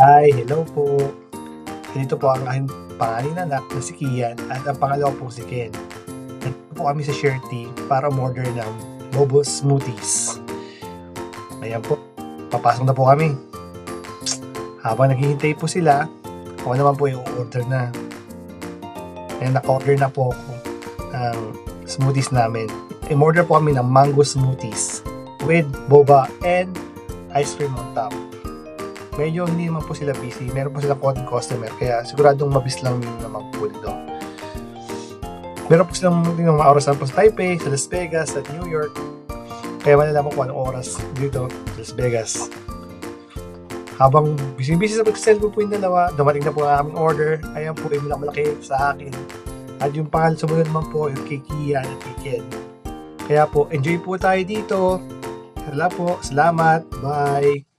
Hi, hello po. Ganito po ang aking pangalan anak na si Kian at ang pangalawa po si Ken. Nandito po kami sa Share Tea para umorder ng bobo smoothies. Ayan po, papasok na po kami. Habang naghihintay po sila, ako naman po yung order na. Ayan, naka-order na po ako ng smoothies namin. I-order po kami ng mango smoothies with boba and ice cream on top. Medyo hindi naman po sila busy. Meron po silang konting customer. Kaya siguradong mabis lang naman po dito. Meron po silang mga orasan po sa Taipei, sa Las Vegas, sa New York. Kaya malalaman ko anong oras dito sa Las Vegas. Habang busy-busy sa pag-cellphone po yung dalawa, dumating na po ang aming order. Ayan po yung malaki sa akin. At yung pangalan sumunod naman po yung kay Kian at kay Ken. Kaya po, enjoy po tayo dito. Hala po, salamat. Bye!